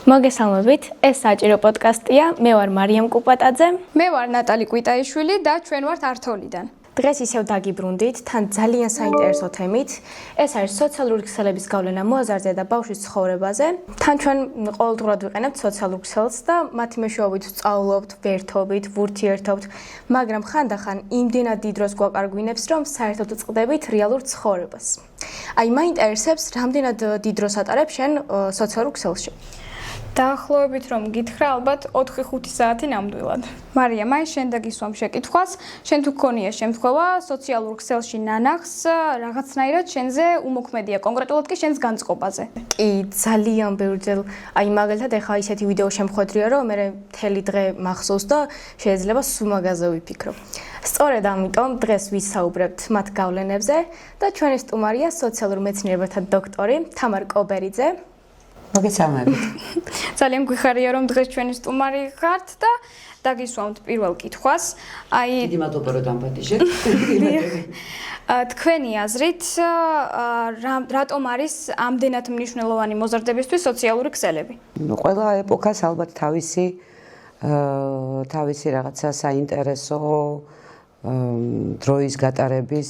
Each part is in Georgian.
მოგესალმებით, ეს საჭირო პოდკასტია. მე ვარ მარიამ კუპატაძე. მე ვარ ნატალი კვიტაიშვილი და ჩვენ ვართ ართოლიდან. დღეს ისევ დაგიბრუნდით თან ძალიან საინტერესო თემით. ეს არის სოციალური ქსელების გავლენა მოაზარზე და ბავშვის ცხოვრებაზე. თან ჩვენ ყოველდღურად ვიყენებთ სოციალურ ქსელს და მათი მეშვეობით ვსწავლობთ, ვერთობით, ვურთიერთობთ, მაგრამ ხანდახან იმდენად დიდ დროს გვაკარგვინებს, რომ საერთოდ ვწყდებით რეალურ ცხოვრებას. აი, მაინტერესებს, რამდენად დიდ დროს ატარებ შენ სოციალურ ქსელში? დაახლოებით რომ გითხრა, ალბათ 4-5 საათი ნამდვილად. მარია, მაინც შენ დაგისვამ შეკითხვას, შენ თუ გქონია შემთხვევა სოციალურ ქსელში ნანახს, რაღაცნაირად შენზე უმოქმედია, კონკრეტულად კი შენს განწყობაზე. კი, ძალიან ბევრჯერ, აი მაგალითად ეხა ისეთი ვიდეო შემხვედრია, რომ მე მთელი დღე მახსოვს და შეიძლება სულ მაგაზე ვიფიქრო. სწორედ ამიტომ დღეს ვისაუბრებთ მათ გავლენებზე და ჩვენი სტუმარია სოციალურ მეცნიერებათა დოქტორი თამარ კობერიძე. მოგესალმებით. ძალიან გვიხარია რომ დღეს ჩვენი სტუმარი ხართ და დაგისვამთ პირველ კითხვას. აი, დიდი მადლობა რომ დამპატიჟეთ. თქვენი აზრით, რატომ არის ამდენად მნიშვნელოვანი მოზარდებისთვის სოციალური ქსელები? ყველა ეპოქას ალბათ თავისი რაღაცა საინტერესო დროის გატარების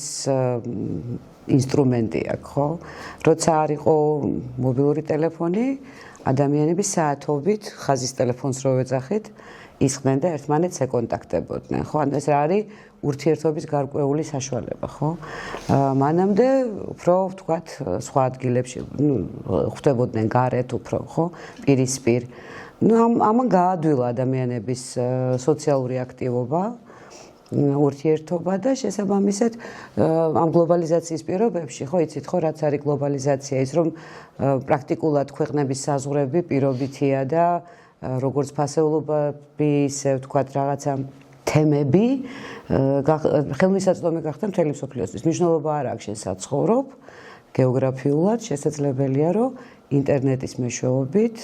ინსტრუმენტი აქვს, ხო? როცა არ იყო მობილური ტელეფონი, ადამიანები საათობით ხაზის ტელეფონს რო ეძახით, ისხდნენ და ერთმანეთს ეკონტაქტებოდნენ, ხო? ანუ ეს რა არის ურთიერთობის გარკვეული საშუალება, ხო? მანამდე უფრო ვთქვათ, სხვა ადგილებში ხვდებოდნენ გარეთ უფრო, ხო? პირისპირ. ამან გაადვილა ადამიანების სოციალური აქტივობა. ურთიერთობა და შესაბამისად ამ გლობალიზაციის პირობებში, ხო, იცით ხო, რაც არის გლობალიზაცია, ის რომ პრაქტიკულად ქვეყნების საზღვრები პირობითია და როგორც ფასეულობები, ისე ვთქვათ, რაღაცა თემები ხელმისაწვდომი გახდა მთელი მსოფლიოსთვის. მნიშვნელობა არ აქვს შენ საცხოვრობ, გეოგრაფიულად შესაძლებელია, რომ ინტერნეტის მეშვეობით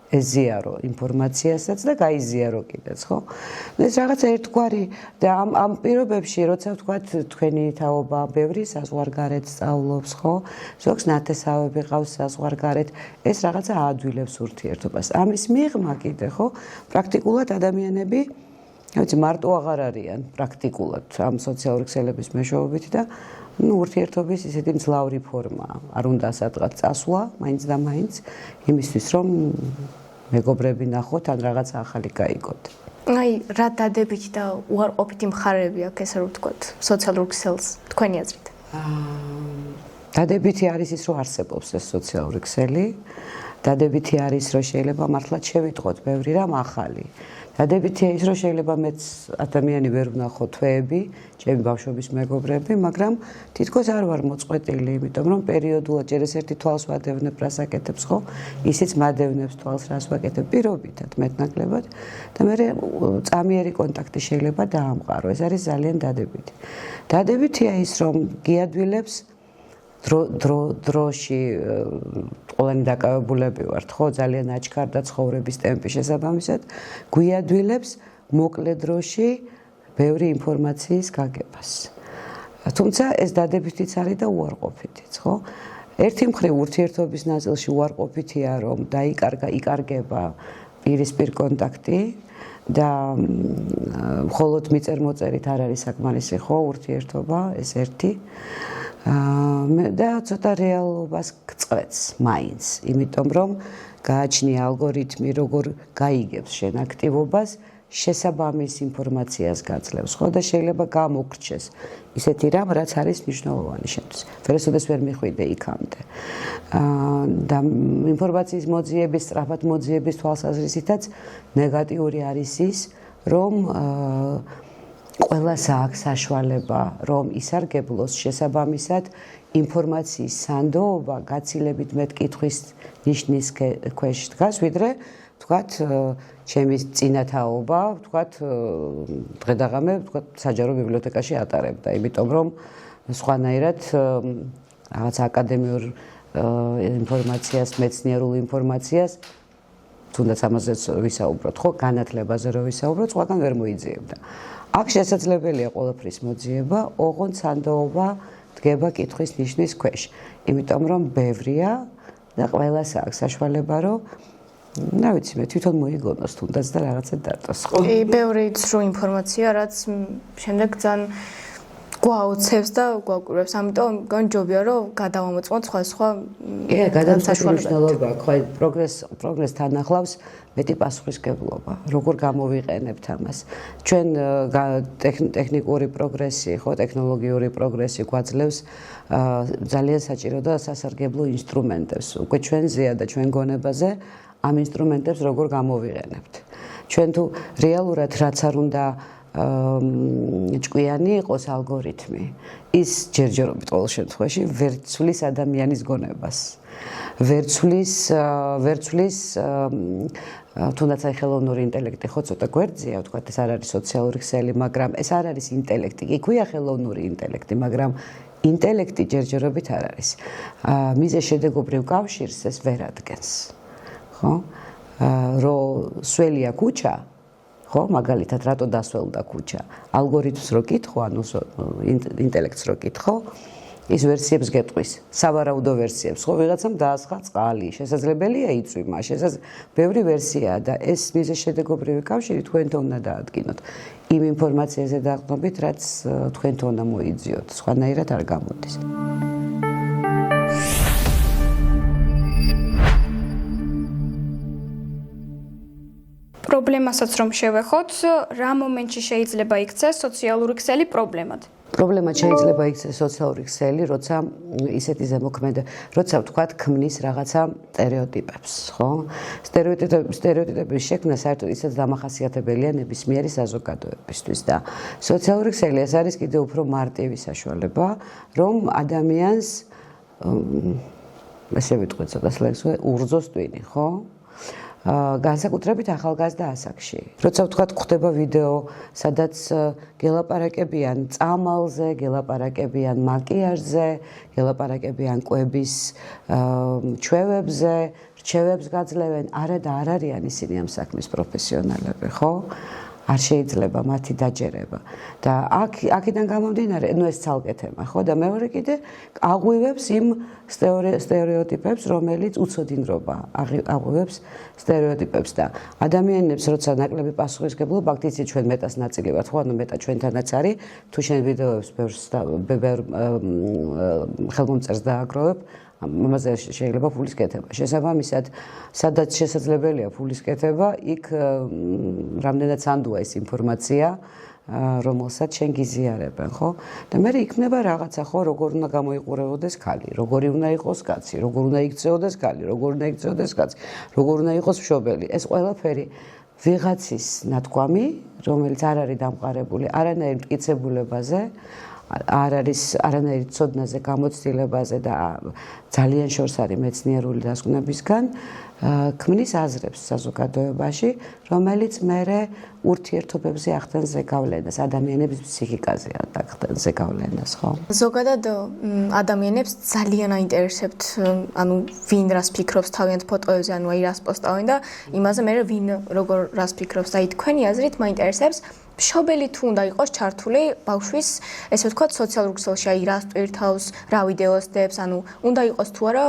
ეზიარო ინფორმაციასაც და გაიზიარო კიდეც, ხო? ეს რაღაცა ერთგვარი და ამ პირობებში, როცა ვთქვათ, თქვენი თაობა ბევრი საზღვარგარეთ სწავლობს, ხო? ზოგს ნათესავები ყავს საზღვარგარეთ, ეს რაღაცა აადვილებს ურთიერთობას. ამის მიღმა კიდე, ხო? პრაქტიკულად ადამიანები, ვიცი, მარტო აღარ არიან პრაქტიკულად ამ სოციალური ქსელების მეშვეობით და ურთიერთობის ისეთი მძლავრი ფორმაა. არ უნდა სადღაც წასვლა, მაინც და მაინც, იმისთვის რომ მეგობრები ნახოთ, ან რაღაცა ახალი გაიგოთ. აი, რა დადებითი და უარყოფითი მხარეები აქვს, ესე რომ ვთქვათ, სოციალურ ქსელს, თქვენი აზრით? დადებითი არის ის, რომ არსებობს ეს სოციალური ქსელი. დადებითი არის, რომ შეიძლება მართლაც შევიტყოთ ბევრი რამ ახალი. დადებითია ის, რომ შეიძლება მეც ადამიანი ვერ ვნახო თვეები, ჩემი ბავშვობის მეგობრები, მაგრამ თითქოს არ ვარ მოწყვეტილი, იმიტომ რომ პერიოდულად ჯერ ეს ერთი თვალს ვადევნებ, რას აკეთებს, ხო? ისიც მადევნებს თვალს, რას ვაკეთებ, პირობითად, მეტნაკლებად და მე წამიერი კონტაქტი შეიძლება დაამყარო. ეს არის ძალიან დადებითი. დადებითია ის, რომ გიადვილებს დროში ყველანი დაკავებულები ვართ, ხო, ძალიან აჩქარდა ცხოვრების ტემპი შესაბამისად, გვიადვილებს მოკლე დროში ბევრი ინფორმაციის გაგებას. თუმცა ეს დადებითიც არის და უარყოფითიც, ხო? ერთი მხრივ ურთიერთობის ნაწილში უარყოფითია, რომ იკარგება პირისპირ კონტაქტი და მხოლოდ მიწერ-მოწერით არ არის საკმარისი, ხო, ურთიერთობა, ეს ერთი. და ცოტა რეალობას გწყვეტს მაინც, იმიტომ რომ გააჩნია ალგორითმი, როგორ გაიგებს შენ აქტივობას, შესაბამის ინფორმაციას გაძლევს, ხო და შეიძლება გამოგრჩეს ისეთი რამ, რაც არის მნიშვნელოვანი შენთვის. ვერასოდეს ვერ მიხვიდე იქამდე. და ინფორმაციის მოძიების, სწრაფად მოძიების თვალსაზრისითაც ნეგატიური არის ის, რომ ყველას აქვს საშუალება, რომ ისარგებლოს შესაბამისად ინფორმაციის სანდოობა გაცილებით მეტ კითხვის ნიშნის ქვეშ დგას, ვიდრე ვთქვათ, ჩემი წინათაობა, ვთქვათ, დღე-დაღამე, ვთქვათ, საჯარო ბიბლიოთეკაში ატარებდა, იმიტომ რომ სხვანაირად რაღაც აკადემიურ ინფორმაციას, მეცნიერულ ინფორმაციას თუნდაც ამაზეც ვისაუბროთ, ხო, განათლებაზე რო ვისაუბროთ, სხვაგან ვერ მოიძიებდა. აქ შესაძლებელია ყველაფრის მოძიება, ოღონდ სანდოობა დგება კითხვის ნიშნის ქვეშ. იმიტომ რომ ბევრია და ყველას აქვს საშუალება, რომ რა ვიცი მე თვითონ მოიგონოს თუნდაც და რაღაცა დატოს ხო? კი, ბევრი ძრო ინფორმაცია, რაც შემდეგ ძალიან გვაოცებს და გვაკვირვებს. ამიტომ განჯობია რომ გადავამოწმოთ სხვა გადამსაშვალებაა, ხო, პროგრესს თან ახლავს მეტი პასუხისმგებლობა. როგორ გამოვიყენებთ ამას? ჩვენ ტექნიკური პროგრესი, ხო, ტექნოლოგიური პროგრესი გვაძლევს ძალიან საჭირო და სასარგებლო ინსტრუმენტებს. უკვე ჩვენზეა და ჩვენ გონებაზე ამ ინსტრუმენტებს როგორ გამოვიყენებთ. ჩვენ თუ რეალურად რაც არ უნდა ჭკვიანი იყოს ალგორითმი. ის ჯერჯერობით ყოველ შემთხვევაში ვერ ცვლის ადამიანის გონებას. ვერ ცვლის თუნდაც აი ხელოვნური ინტელექტი ხო ცოტა გვერდზეა, ვთქვათ, ეს არ არის სოციალური ქსელი, მაგრამ ეს არ არის ინტელექტი. კი ქვია ხელოვნური ინტელექტი, მაგრამ ინტელექტი ჯერჯერობით არ არის. მიზეშედეგობრივ კავშირს ეს ვერ ადგენს. ხო? რომ სველია ქუჩა ხო, მაგალითად, რატო დასველდა ქუჩა? ალგორითმს რო კითხო, ანუ ინტელექტს რო კითხო, ის ვერსიებს გეტყვის, სავარაუდო ვერსიებს, ხო, ვიღაცამ დაასხა წყალი, შესაძლებელია იწვიმა, ბევრი ვერსიაა და ეს მიზეშედეგობრივი კავშირი თქვენთან უნდა დაადგინოთ. იმ ინფორმაციაზე დაყრდნობით, რაც თქვენთან უნდა მოიძიოთ, სხვანაირად არ გამოდის. პრობლემასაც რომ შევეხოთ, რა მომენტში შეიძლება იქცეს სოციალური ქსელი პრობლემად? პრობლემა შეიძლება იქცეს სოციალური ქსელი, როცა ისეთი ზემოქმედა, როცა ვთქვათ, ქმნის რაღაცა სტერეოტიპებს, ხო? სტერეოტიპების შექმნა საერთოდ ისეც დამახასიათებელია ნებისმიერი საზოგადოებისთვის და სოციალური ქსელი ეს არის კიდევ უფრო მარტივი საშუალება, რომ ადამიანს ესე ვიტყვი ცოტა სლენგში, ურძოს ტვინი, ხო? განსაკუთრებით ახალგაზრდა ასაკში. როცა ვთქვათ, გვხდება ვიდეო, სადაც გელაპარაკებიან წამალზე, გელაპარაკებიან მაკიაჟზე, გელაპარაკებიან კვების ჩვევებზე, რჩევებს გაძლევენ, არა და არ არიან ისინი ამ საქმის პროფესიონალები, ხო? არ შეიძლება მათი დაჯერება. და აქედან გამომდინარე, ეს ცალკე თემა, ხო? და მეორე კიდე აღვივებს იმ სტერეოტიპებს, რომელიც უცოდინრობა აღვივებს სტერეოტიპებს და ადამიანებს, როცა ნაკლები პასუხისმგებლობა აქვს, იცით ჩვენ მეტას ნაწილი ვართ, ხო? ანუ მეტა ჩვენთანაც არის, თუ შენ ვიდეოებს ბევრ ხელმომწერს დააგროვებ, ამაზე შეიძლება ფულის კეთება. შესაბამისად, სადაც შესაძლებელია ფულის კეთება, იქ რამდენად სანდოა ეს ინფორმაცია, რომელსაც შენ გიზიარებენ, ხო? და მე იქნება რაღაცა, ხო, როგორ უნდა გამოიყურებოდეს ქალი, როგორი უნდა იყოს კაცი, როგორ უნდა იქცეოდეს ქალი, როგორ უნდა იქცეოდეს კაცი, როგორ უნდა იყოს მშობელი. ეს ყველაფერი ვიღაცის ნათქვამი, რომელიც არ არის დამყარებული არანაირ მტკიცებულებაზე, არ არის არანაირ ცოდნაზე, გამოცდილებაზე და ძალიან შორს არის მეცნიერული დასკვნებისგან, ქმნის აზრებს საზოგადოებაში, რომელიც მერე ურთიერთობებზე ახდენს ზეგავლენას, ადამიანების ფსიქიკაზე ახდენს ზეგავლენას, ხო? ზოგადად ადამიანებს ძალიან აინტერესებთ, ანუ ვინ რას ფიქრობს თავიანთ ფოტოებზე, ანუ აი რას პოსტავენ და იმაზე მერე ვინ როგორ რას ფიქრობს და აი თქვენი აზრით მაინტერესებს მშობელი თუ უნდა იყოს ჩართული ბავშვის, ესე ვთქვათ, სოციალურ ქსელში, აი რას ტვირთავს, რა ვიდეოს დებს, ანუ უნდა იყოს თუ არა,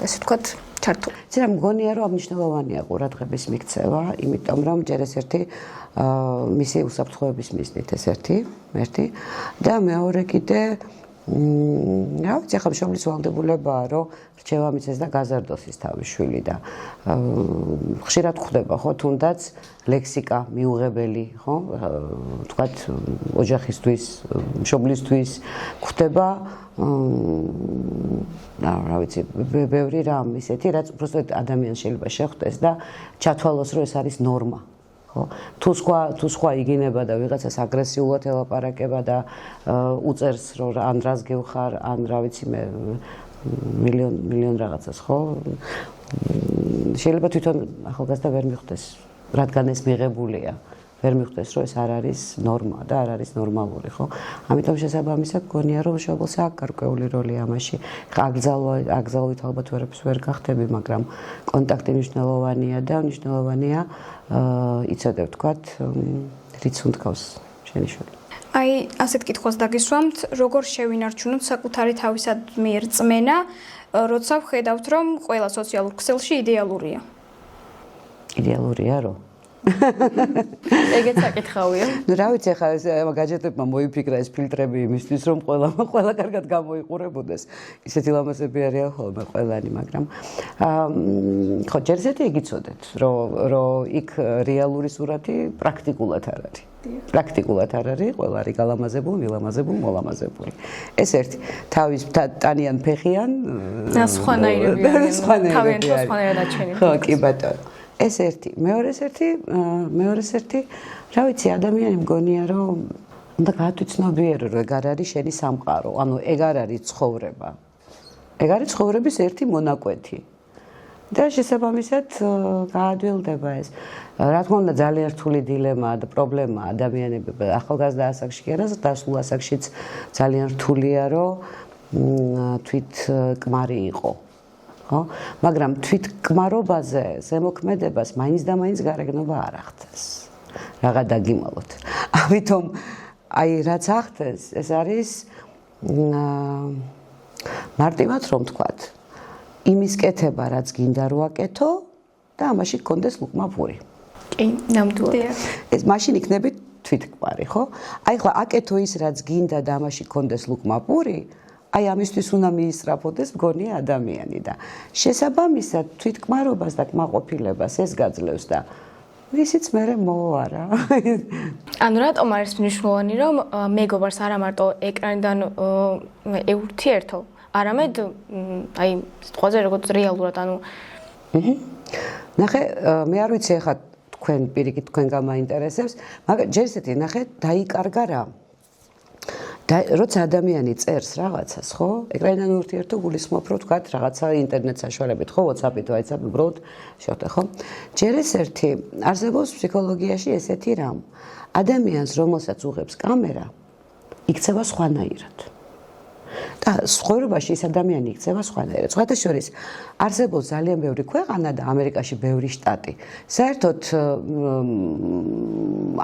ესე ვთქვათ, ჩართული. ცირა მგონია, რომ მნიშვნელოვანია ყურადღების მიქცევა, იმიტომ რომ ჯერ ეს ერთი მისი უსაფრთხოების მიზნით ეს ერთი და მეორე კიდე რა ვიცი, ახლა მშობლის ვალდებულებაა, რომ რჩევა მიცეს და გაზარდოს ის თავის შვილი და ხშირად გვხდება, ხო, თუნდაც ლექსიკა მიუღებელი, ხო, ვთქვათ, ოჯახისთვის, მშობლისთვის გვხდება რა ვიცი, ბევრი რამ ისეთი, რაც უბრალოდ ადამიანს შეიძლება შეხვდეს და ჩათვალოს, რომ ეს არის ნორმა. თუ სხვა იგინება და ვიღაცას აგრესიულად ელაპარაკება და უწერს რომ ან რას გევხარ, ან რა ვიცი მე მილიონ რაღაცას, ხო? შეიძლება თვითონ ახალგაზრდა ვერ მიხვდეს, რადგან ეს მიღებულია. ვერ მიხვდეს, რომ ეს არ არის ნორმა და არ არის ნორმალური, ხო? ამიტომ შესაბამისად გონია, რომ მშობელს აქვს გარკვეული როლი ამაში. აკრძალვით ალბათ ვერაფერს ვერ გახდები, მაგრამ კონტაქტი მნიშვნელოვანია და მნიშვნელოვანია იცოდე, ვთქვათ, რიც უნდავს შენი შვილი. აი, ასეთ კითხვას დაგისვამთ, როგორ შევინარჩუნოთ საკუთარი თავისადმი რწმენა, როცა ვხედავთ, რომ ყველა სოციალურ ქსელში იდეალურია. იდეალურია რო ეგეც საკითხავია. ნუ რა ვიცი ახლა გაჯეტებმა მოიფიქრა ეს ფილტრები იმისთვის რომ ყველა კარგად გამოიყურებოდეს. ისეთი ლამაზები არიან ხოლმე ყველანი, მაგრამ ხო ჯერ ისეთი იგიცოდეთ, რომ იქ რეალური სურათი პრაქტიკულად არ არის. პრაქტიკულად არ არის, ყველა არის გალამაზებული, მილამაზებული, მოლამაზებული. ეს ერთი, თავის ტანიან ფეხიან, სხვანაირები არიან. თავიანთ სხვანაირად აჩვენებს. ხო, კი ბატონო. ეს ერთი, მეორეს ერთი, რა ვიცი, ადამიანი მგონია, რომ უნდა გაათვითცნობიერო, რომ ეგ არ არის შენი სამყარო, ანუ ეგ არ არის ცხოვრება. ეგ არის ცხოვრების ერთი მონაკვეთი. და შესაბამისად გაადვილდება ეს. რა თქმა უნდა, ძალიან რთული დილემაა და პრობლემაა ადამიანები ახალგაზრდა ასაკში კი არა, დასულ ასაკშიც ძალიან რთულია, რომ თვით კმარი იყო. ხო? მაგრამ თვითკმარობაზე ზემოქმედებას მაინც და მაინც გარეგნობა არ ახდენს. რაღა დაგიმალოთ. ამიტომ აი რაც ახდენს, ეს არის მარტივად რომ ვთქვათ, იმის კეთება, რაც გინდა რო აკეთო და ამაში გქონდეს ლუკმა პური. კი, ნამდვილად. ეს მაშინ იქნები თვითკმარი, ხო? აი ხლა აკეთო ის, რაც გინდა და ამაში გქონდეს ლუკმა პური. აი ამისთვის უნდა მიისწრაფოდეს მგონია ადამიანი და შესაბამისად თვითკმარობას და კმაყოფილებას ეს გაძლევს და ისიც მერე მოაარა. ანუ რატომ არის მნიშვნელოვანი რომ მეგობარს არა მარტო ეკრანიდან ეურთიერთო, არამედ აი სიტყვაზე როგორც რეალურად ანუ ნახე მე არ ვიცი ახლა თქვენ პირიქით თქვენ გამაინტერესებს, მაგრამ ჯერ ისეთი ნახე დაიკარგა რა და როცა ადამიანი წერს რაღაცას, ხო? ეკრანიდან ურთიერთო გულისხმობ, რომ თქვათ რაღაცა ინტერნეტ საშუალებით, ხო, WhatsApp-ით, WhatsApp-ით, უბრალოდ შევხვდე, ხო? ჯერ ეს ერთი არსებობს ფსიქოლოგიაში ესეთი რამ. ადამიანს, რომელსაც უღებს კამერა, იქცევა სხვანაირად. და ცხოვრებაში ეს ადამიანი იქცევა სხვანაირად. სხვათა შორის არსებობს ძალიან ბევრი ქვეყანა და ამერიკაში ბევრი შტატი. საერთოდ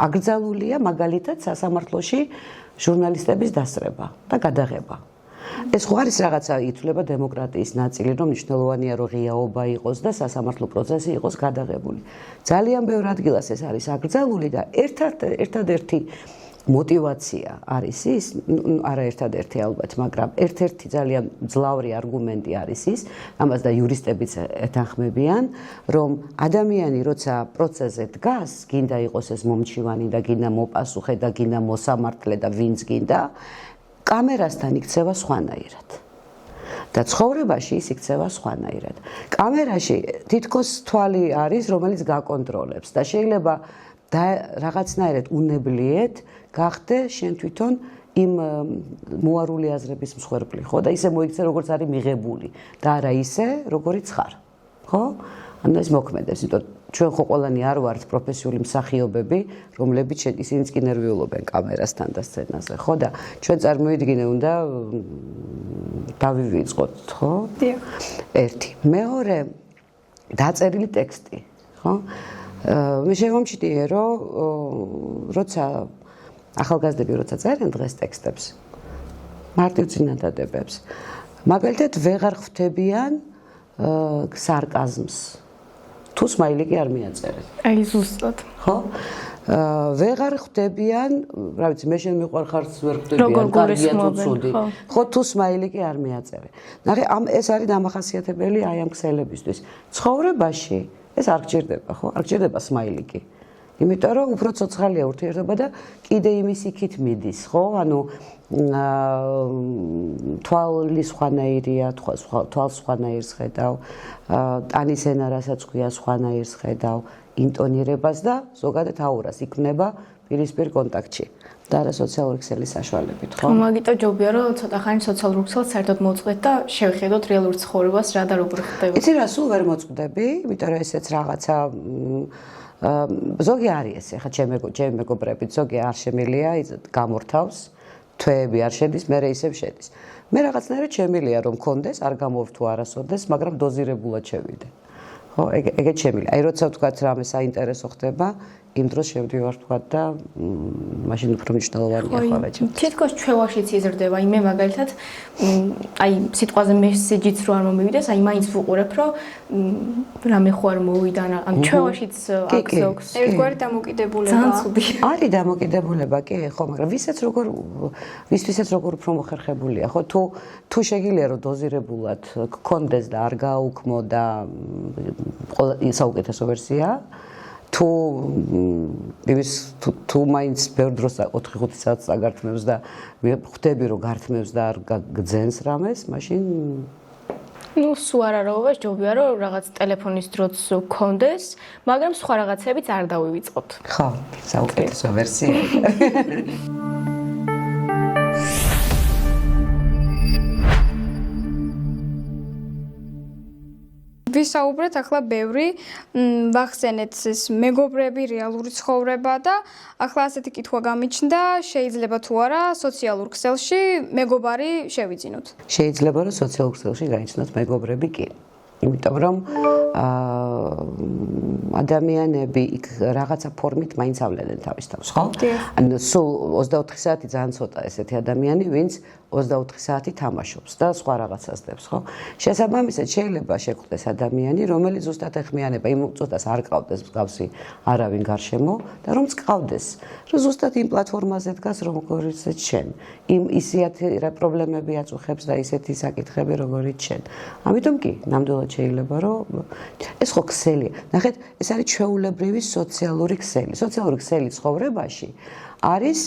აკრძალულია მაგალითად სასამართლოში ჟურნალისტების დასრება და გადაღება. ეს ხო არის რაღაცა ითვლება დემოკრატიის ნაწილი, რომ მნიშვნელოვანია რომ ღიაობა იყოს და სასამართლო პროცესი იყოს გადაღებული. ძალიან ბევრ ადგილას ეს არის აკრძალული და ერთადერთი мотивация არის ის, არა ერთადერთი ალბათ, მაგრამ ერთ-ერთი ძალიან ძლავრი არგუმენტი არის ის, ამას და იურისტებიც ეთანხმებიან, რომ ადამიანი როცა პროცესზე დგას, გინდა იყოს ეს მომჩივანი და გინდა მოპასუხე და გინდა მოსამართლე და ვინც გინდა, კამერასთან იქცევა სხვანაირად. და ცხოვრებაში ის იქცევა სხვანაირად. კამერაში თითქოს თვალი არის, რომელიც გაკონტროლებს და შეიძლება და რაღაცნაირად უნებლიეთ გახდე შენ თვითონ იმ მოარული აზრების მსხვერპლი, ხო? და ისე მოიქცე როგორც არის მიღებული და არა ისე, როგორიც ხარ. ხო? ანუ ეს მოქმედებს, იმიტომ ჩვენ ხო ყველანი არ ვართ პროფესიული მსახიობები, რომლებიც ისინიც კი ნერვიულობენ კამერასთან და სცენაზე, ხო? და ჩვენ წარმოვიდგინე უნდა დავივიწყოთ, ხო? დიახ. ერთი. მეორე დაწერილი ტექსტი, ხო? მე შემომჭირია, რომ როცა ახალგაზრდები როცა წერენ დღეს ტექსტებს, მარტივ წინადადებებს, მაგალითად ვეღარ ხვდებიან სარკაზმს. თუ სმაილი კი არ მიაწერენ. აი ზუსტად. ხო? ვეღარ ხვდებიან, რა ვიცი, მე შენ მიყვარხარს ვერ ხვდებიან, კარგია თუ ცუდი. ხო, თუ სმაილი კი არ მიაწერენ. ნახე, ეს არის დამახასიათებელი აი ამ ქსელებისთვის. ცხოვრებაში ეს არ გჭირდება, ხო? არ გჭირდება სმაილი კი. იმიტომ რომ უფრო ცოცხალია ურთიერთობა და კიდე იმის იქით მიდის, ხო? ანუ თვალი სხვანაირია, თვალს სხვანაირს ხედავ, ტანის ენა რასაც ქვია სხვანაირს ხედავ, ინტონირებას და ზოგადად აურას იქნება პირისპირ კონტაქტში და არა სოციალური ქსელის საშუალებით, ხო? მაგიტომ ჯობია რომ ცოტა ხანი სოციალურ ქსელს საერთოდ მოწყდეთ და შევხედოთ რეალურ ცხოვრებას რა და როგორ ხდება. იცი რა, სულ ვერ მოწყდები, იმიტომ რომ ესეც რაღაცა ზოგი არის ესე, ხა ჩემი მეგობრები, ზოგი არ შემილია, გამორთავს, თვეები არ შედის, მე ისევ შედის. მე რაღაცნაირად შემილია რომ მქონდეს, არ გამოვთუ არასოდეს, მაგრამ დოზირებულად შევიდე. ხო, ეგეც შემილია. აი როცა ვთქვათ რამე საინტერესო ხდება, იმ დროს შევდივარ თქვა და მაშინ უფრო მნიშვნელოვანია ხოლმე. თითქოს ჩვევაშიც იზრდება, მე მაგალითად აი სიტყვაზე მესეჯიც რო არ მომივიდეს, აი მაინც ვუყურებ, რომ რამე ხო არ მოვიდა, ან ჩვევაშიც აქვს ერთგვარი დამოკიდებულება. ძალიან ცუდი. არის დამოკიდებულება, კი, ხო, მაგრამ ვისთვისაც როგორ უფრო მოხერხებულია, ხო, თუ შეგიძლია რომ დოზირებულად გქონდეს და არ გააუქმო და საუკეთესო ვერსია თუ მაინც ბევრ დროს 4-5 საათს აგართმევს და ხვდები რომ გართმევს და არ გძენს რამეს, მაშინ სულ არ არაობა, ჯობია რომ რაღაც ტელეფონის დროც გქონდეს, მაგრამ სხვა რაღაცებიც არ დავივიწყოთ. ხო, საუკეთესო ვერსია. ვისაუბრეთ ახლა ბევრი ვახსენეთ ეს მეგობრები, რეალური ცხოვრება და ახლა ასეთი კითხვა გამიჩნდა, შეიძლება თუ არა სოციალურ ქსელში მეგობარი შევიძინოთ. შეიძლება რომ სოციალურ ქსელში გაიცნოთ მეგობრები კი. იმიტომ რომ ადამიანები იქ რაღაცა ფორმით მაინც ავლენენ თავის თავს, ხო? ანუ სულ 24 საათი ძალიან ცოტა ესეთი ადამიანი, ვინც 24 საათი თამაშობს და სხვა რაღაცას დებს, ხო? შესაბამისად შეიძლება შეგვხვდეს ადამიანი, რომელიც ზუსტად ეხმიანება იმ წუთას არ ყავდეს მსგავსი არავინ გარშემო და რომ წყავდეს, რომ ზუსტად იმ პლატფორმაზე დგას, როგორიც შენ. ისეთი პრობლემები აწუხებს და ისეთი საკითხები, როგორიც შენ. ამიტომ კი, ნამდვილად შეიძლება რომ ეს ხო ქსელია. ნახეთ, ეს არის ჩვეულებრივი სოციალური ქსელი. სოციალური ქსელი ცხოვრებაში არის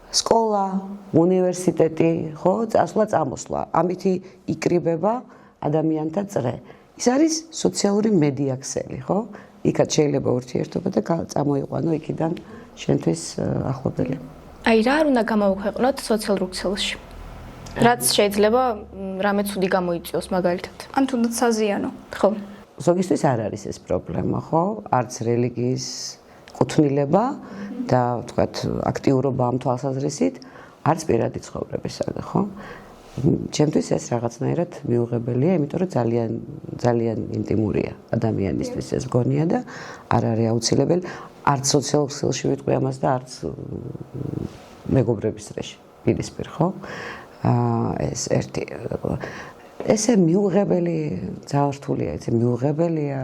სკოლა, უნივერსიტეტი, ხო, წასვლა-წამოსვლა. ამითი იკრიბება ადამიანთა წრე. ის არის სოციალური მედია ქსელი, ხო? იქაც შეიძლება ურთიერთობა და წამოიყვანო იქიდან შენთვის ახლობელი. აი რა არ უნდა გამოვიქვეყნოთ სოციალურ ქსელში? რაც შეიძლება რამე ცუდი გამოიწვიოს მაგალითად. ან თუნდაც საზიანო. ხო. ზოგისთვის არ არის ეს პრობლემა, ხო? არც რელიგიის კუთვნილება და ვთქვათ აქტიურობა ამ თვალსაზრისით, არც პირადი ცხოვრებისაგან, ხო? ჩემთვის ეს რაღაცნაირად მიუღებელია, იმიტომ რომ ძალიან ინტიმურია ადამიანისთვის ეს გონია და არ არის აუცილებელი არც სოციალურ ქსელში ვიტყვი ამას და არც მეგობრების წრეში, პირისპირ, ხო? ეს ერთი ესე მიუღებელი ძალიან რთულია, ეს მიუღებელია.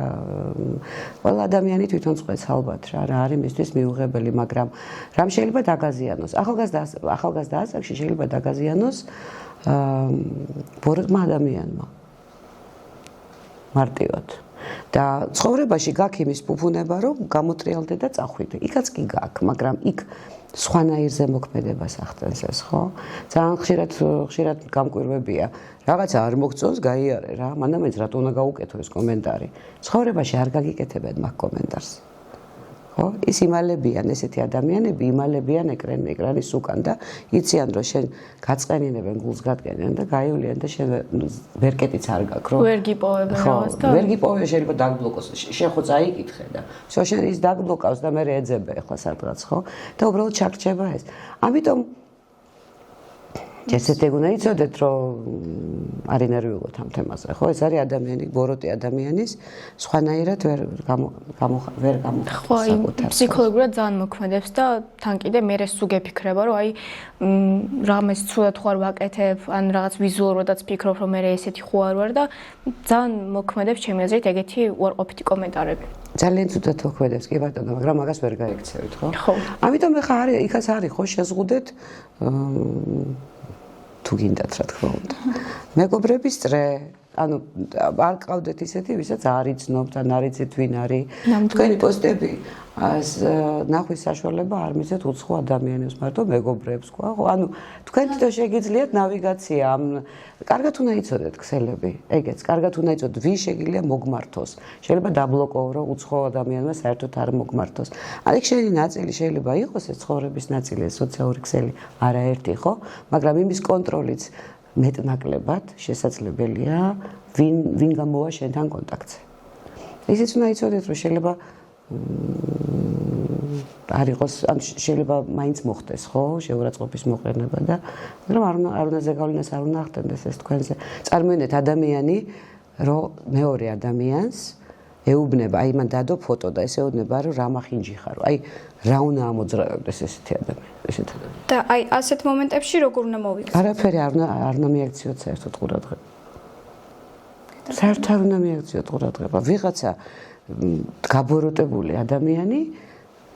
ყველა ადამიანი თვითონ წყვეტს ალბათ რა არის მისთვის მიუღებელი, მაგრამ რამ შეიძლება დაგაზიანოს? ახალგაზრდა ასაკში შეიძლება დაგაზიანოს ბოროტმა ადამიანმა. მარტივად. და ცხოვრებაში გაქვს იმის ფუფუნება, რომ გამოტრიალდე და წახვიდე. იქაც კი გაქვს, მაგრამ იქ სხვანაირზე მოქმედებას ახდენს ეს, ხო? ძალიან ხშირად გამკვირვებია. რაღაცა არ მოგწონს, გაიარე რა. მანამდე რატო უნდა გაუკეთო ეს კომენტარი? ცხოვრებაში არ გაგიკეთებენ მაგ კომენტარს. ხო? ის იმალებიან, ესეთი ადამიანები იმალებიან ეკრანის უკან და იციან, რომ შენ გაწყენინებენ, გულს გადგენენ და გაივლიან და შენ ვერკეტიც არ გაქვს, რომ ვერ გიპოვებენ რაღაც და ვერ გიპოვე, შეიძლება დაგბლოკოს. შენ ხო წაიკითხე და შენ ის დაგბლოკავს და მე ეძებე ახლა სადღაც, ხო? და უბრალოდ ჩაგრჩება ეს. ამიტომ ესეთი უნდა იცოდეთ, რომ არ ინერვიულოთ ამ თემაზე, ხო? ეს არის ადამიანი, ბოროტი ადამიანის სხვანაირად ვერ გამოხსნა. ფსიქოლოგიურად ძალიან მოქმედებს და თან კიდე მე ეს უგეფიქრება, რომ აი რამეს ცუდად ხო არ ვაკეთებ, ან რაღაც ვიზუალურადაც ფიქრობ, რომ მე ესეთი ხო არ ვარ და ძალიან მოქმედებს ჩემი აზრით ეგეთი უარყოფითი კომენტარები. ძალიან ცუდად მოქმედებს კი ბატონო, მაგრამ მაგას ვერ გაიქცევით, ხო? ხო. ამიტომ ეხა არის, იქაც არის ხო შეზღუდეთ თუ გინდათ რა თქმა უნდა. მეგობრების წრე, ანუ არ ყავდეთ ისეთი, ვისაც არ იცნობთ, ან არ იცით ვინ არის. თქვენი პოსტები ნახვის საშუალება არ მისცეთ უცხო ადამიანებს, მარტო მეგობრებს, ხო? ანუ თქვენ თვითონ შეგიძლიათ ნავიგაცია ამ კარგად უნდა იცოდეთ ქსელები. ეგეც, კარგად უნდა იცოდეთ, ვინ შეგიძლია მოგმართოს. შეიძლება დაბლოკო, რომ უცხო ადამიანმა საერთოდ არ მოგმართოს. ან იქ შენი ნაწილი შეიძლება იყოს ეს ცხოვრების ნაწილი, ეს სოციალური ქსელი, არაერთი, ხო? მაგრამ იმის კონტროლიც მეტნაკლებად შესაძლებელია, ვინ გამოვა შენთან კონტაქტზე. ისიც უნდა იცოდეთ, რომ შეიძლება არ იყოს, ან შეიძლება მაინც მოხდეს, ხო? შეურაცხყოფის მოყენება და მაგრამ არ უნდა ზეგავლენას არ უნდა ახდენდეს ეს თქვენზე. წარმოიდგინეთ ადამიანი, რომ მეორე ადამიანს ეუბნება, აი მან დადო ფოტო და ეს ეუბნება, რომ რა მახინჯი ხარო. აი რა უნდა ამოძრავებდეს ესეთი ადამიანი. და აი ასეთ მომენტებში როგორ უნდა მოვიქცე? არაფერი არ უნდა მიაქციოთ საერთოდ ყურადღება. საერთოდ არ უნდა მიაქციოთ ყურადღება. ვიღაცა გაბოროტებული ადამიანი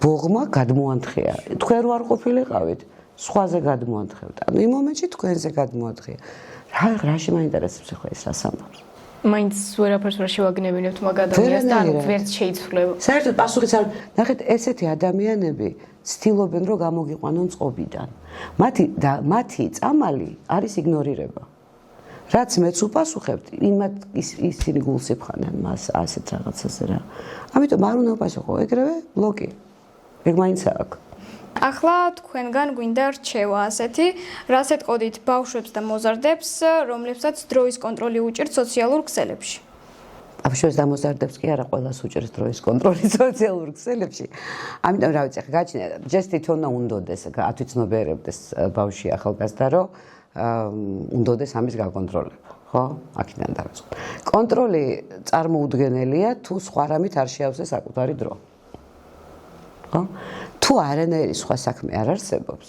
ბოღმა გადმოანთხია. თქვენ რო არ ყოფილიყავით, სხვაზე გადმოანთხევთ. ანუ იმ მომენტში თქვენზე გადმოანთხია. რაში მაინტერესებს ახლა ეს რასამბობს? მაინც ვერაფერს ვერ შევაგნებინებთ მაგ ადამიანს და ანუ ვერც შეიცვლება. საერთოდ პასუხიც არ ნახეთ ესეთი ადამიანები ცდილობენ რომ გამოგიყვანონ წყობიდან. მათი წამალი არის იგნორირება. რაც მეც უპასუხებთ, ისინი გულს იფხანენ მას ასეთ რაღაცაზე რა. ამიტომ არ უნდა უპასუხო, ეგრევე ბლოკი. ეგ მაინც აქვს. ახლა თქვენგან გვინდა რჩევა ასეთი, რას ეტყოდით ბავშვებს და მოზარდებს, რომლებსაც დროის კონტროლი უჭირთ სოციალურ ქსელებში. ბავშვებს და მოზარდებს კი არა ყველას უჭირს დროის კონტროლი სოციალურ ქსელებში. ამიტომ რა ვიცი, გაჩნია, ჯერ თვითონ უნდოდეს, ათვიცნობიერებდეს ბავშვი ახალგაზრდა, რომ უნდოდეს ამის გაკონტროლება, ხო? აქედან დავიწყოთ. კონტროლი წარმოუდგენელია, თუ სხვა რამით არ შეავსეს საკუთარი დრო. ხო? თუ არანაირი სხვა საქმე არ არსებობს,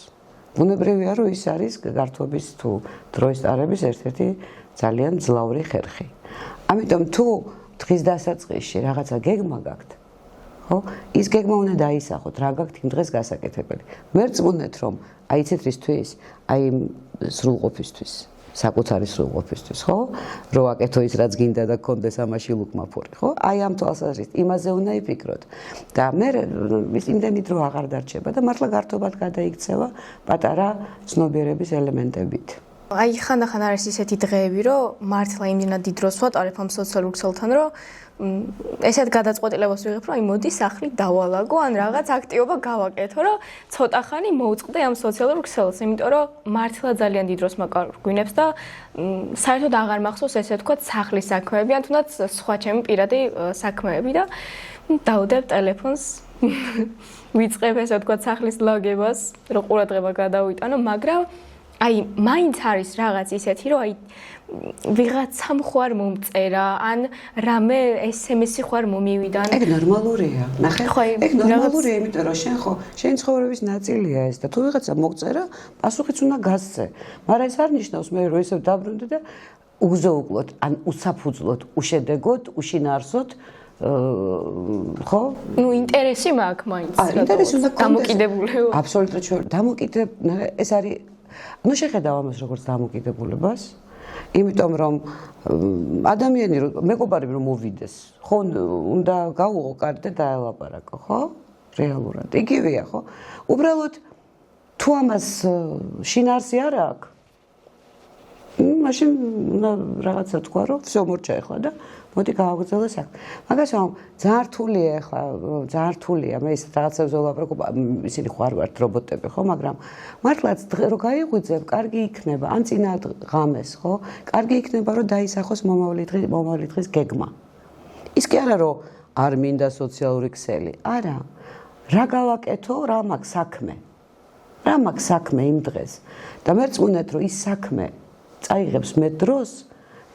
ბუნებრივია, რომ ის არის გართობის თუ დროის ტარების ერთ-ერთი ძალიან ძლავრი ხერხი. ამიტომ თუ დღის დასაწყისში რაღაცა გეგმა გაქვთ, ხო? ის გეგმა უნდა დაისახოთ, რა გაქვთ იმ დღეს გასაკეთებელი. მე რწმუნეთ, რომ აი იცით რისთვის, აი სრულყოფისთვის, საკუთარი სრულყოფისთვის, ხო? რო აკეთო ის რაც გინდა და გქონდეს ამაში ლუკმაფური, ხო? აი ამ თვალსაზრისით იმაზე უნდა იფიქროთ. და მე ის იმდენი დრო აღარ დარჩება და მართლა გართობად გადაიქცევა პატარა ცნობიერების ელემენტებით. აი ხანდახან არის ისეთი დღეები, რომ მართლა იმდენად დიდ დროს ვატარებ ამ სოციალურ ქსელთან, რომ ესეთ გადაწყვეტილებას ვიღებ, რომ აი მოდი სახლი დავალაგო, ან რაღაც აქტივობა გავაკეთო, რომ ცოტა ხანი მოვწყდე ამ სოციალურ ქსელს, იმიტომ რომ მართლა ძალიან დიდ დროს მაგვინებს და საერთოდ აღარ მახსოვს ესე ვთქვათ სახლის საქმეები, ან თუნდაც სხვა ჩემი პირადი საქმეები და დავდებ ტელეფონს, ვიწყებ ესე ვთქვათ სახლის ლაგებას, რომ ყურადღება გადავიტანო, მაგრამ აი მაინც არის რაღაც ისეთი, რომ აი ვიღაცამ ხوار მომწერა, ან რამე SMS-ი ხوار მომივიდა. ეგ ნორმალურია. ნახე, ეგ ნორმალურია, იმიტომ რომ შენ ხო, შენი ცხოვრების ნაწილია ეს და თუ ვიღაცა მოგწერა, პასუხიც უნდა გასცე. მაგრამ ეს არ ნიშნავს მე რომ ესე დაბრუნდე და უგზოუკლოთ, ან უსაფუძვლოთ, უშედეგოთ, უშინაარსოთ ხო? ნუ ინტერესი მაქვს მაინც. ინტერესი უნდა გქონდეს. დამოკიდებულება. აბსოლუტურად ეს არის ნუ შეხედავ ამას როგორც დამოკიდებულებას. იმიტომ რომ ადამიანი მეგობარი რომ მოვიდეს, ხო უნდა გაუღო კარტი და დაელაპარაკო, ხო? რეალურად. იგივეა, ხო? უბრალოდ თუ ამას შინაარსი არ აქვს, მაშინ რაღაცა თქვა რომ всё მორჩა ახლა და მოდი გავაგრძელო საქმე. მაგასო ძალიან რთულია ახლა, ძალიან რთულია. მე ის რაღაცებს ველაპარაკობ, ისინი ხوار ვართ რობოტები, ხო, მაგრამ მართლაც რომ გაიღვიძებ, კარგი იქნება, ან წინა ღამეს, ხო? კარგი იქნება რომ დაისახოს მომავალი დღის გეგმა. ის კი არა რომ არ მინდა სოციალური ქსელი, არა. რა გავაკეთო, რა მაქვს საქმე. რა მაქვს საქმე იმ დღეს. და მე რწმუნეთ რომ ის საქმე წაიღებს მე დროს,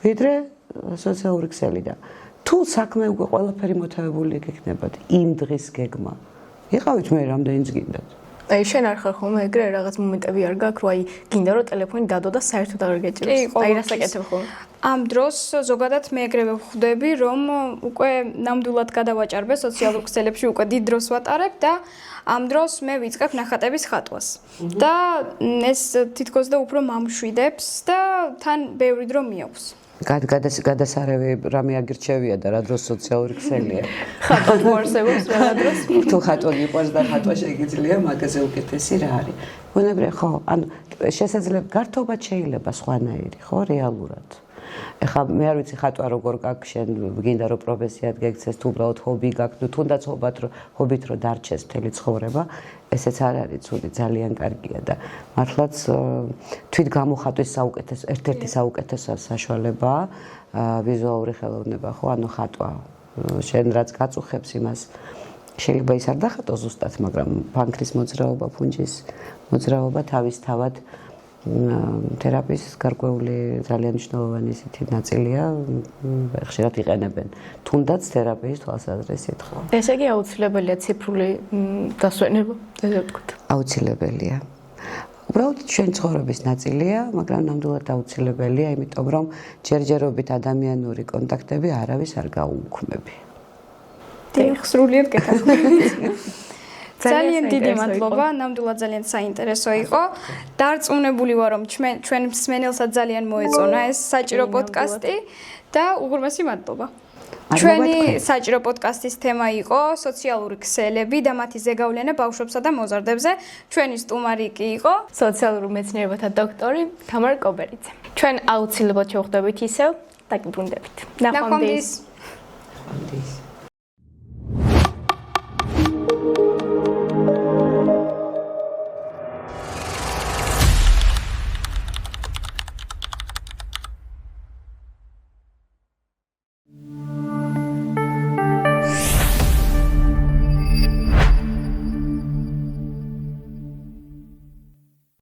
ვიდრე სოციალური ქსელი და თუ საქმე უკვე ყველაფერი მოთავებული იქნებათ იმ დღის გეგმა. იყავით მე რამდენიც გინდათ. აი შენ არ ხარ ხოლმე ეგრე რაღაც მომენტები არ გაქვს, რომ აი გინდა რომ ტელეფონი დადო და საერთოდ არ გეჭირს. აი რას აკეთებ ხოლმე? ამ დროს ზოგადად მე ეგრევე ვხვდები, რომ უკვე ნამდვილად გადავაჭარბე სოციალურ ქსელებში, უკვე დიდ დროს ვატარებ და ამ დროს მე ვიწყებ ნახატების ხატვას. და ეს თითქოს და უფრო მამშვიდებს და თან ბევრი დრო მიაქვს. გადასარევი რამე აგირჩევია და რა დროს სოციალური ქსელია. ხატვა მოარსებობს რა დროს? თუ ხატვა გიყვარს და ხატვა შეგიძლია, მაგაზე უკეთესი რა არის. ბუნებრივია, ხო, ანუ შესაძლოა გართობა შეიძლება სხვანაირი, ხო, რეალურად. ეხლა მე არ ვიცი ხატვა როგორ გაქვს შენ, გინდა რომ პროფესიად გექცეს, თუ უბრალოდ ჰობი გაქვს, ნუ თუნდაც ჰობით რომ დარჩეს მთელი ცხოვრება, ესეც არ არის ცუდი, ძალიან კარგია და მართლაც თვით გამოხატვის საუკეთესო, ერთ-ერთი საუკეთესო საშუალებაა ვიზუალური ხელოვნება, ხო, ანუ ხატვა. შენ რაც გაწუხებს იმას შეიძლება ის არ დახატო ზუსტად, მაგრამ ფანქრის მოძრაობა, ფუნჯის მოძრაობა თავისთავად თერაპიის გარკვეული ძალიან მნიშვნელოვანი ისეთი ნაწილია, ხშირად იყენებენ. თუნდაც თერაპიის თვალსაზრისით ხო. ესე იგი აუცილებელია ციფრული დასვენება, ესე ვთქვით. აუცილებელია. უბრალოდ ჩვენ ცხოვრების ნაწილია, მაგრამ ნამდვილად აუცილებელია, იმიტომ რომ ჯერჯერობით ადამიანური კონტაქტები არავის არ გაუუქმები. დიახ, სრულიად გეთანხმებით. ძალიან დიდი მადლობა, ნამდვილად ძალიან საინტერესო იყო. დარწმუნებული ვარ, რომ ჩვენ მსმენელსაც ძალიან მოეწონა ეს საჭირო პოდკასტი და უღრმესი მადლობა. ჩვენი საჭირო პოდკასტის თემა იყო სოციალური ქსელები და მათი ზეგავლენა ბავშვებსა და მოზარდებზე. ჩვენი სტუმარი კი იყო სოციალურ მეცნიერებათა დოქტორი თამარ კობერიძე. ჩვენ აუცილებლად შევხვდებით ისევ, დაგიბრუნდებით. ნახვამდის. ნახვამდის.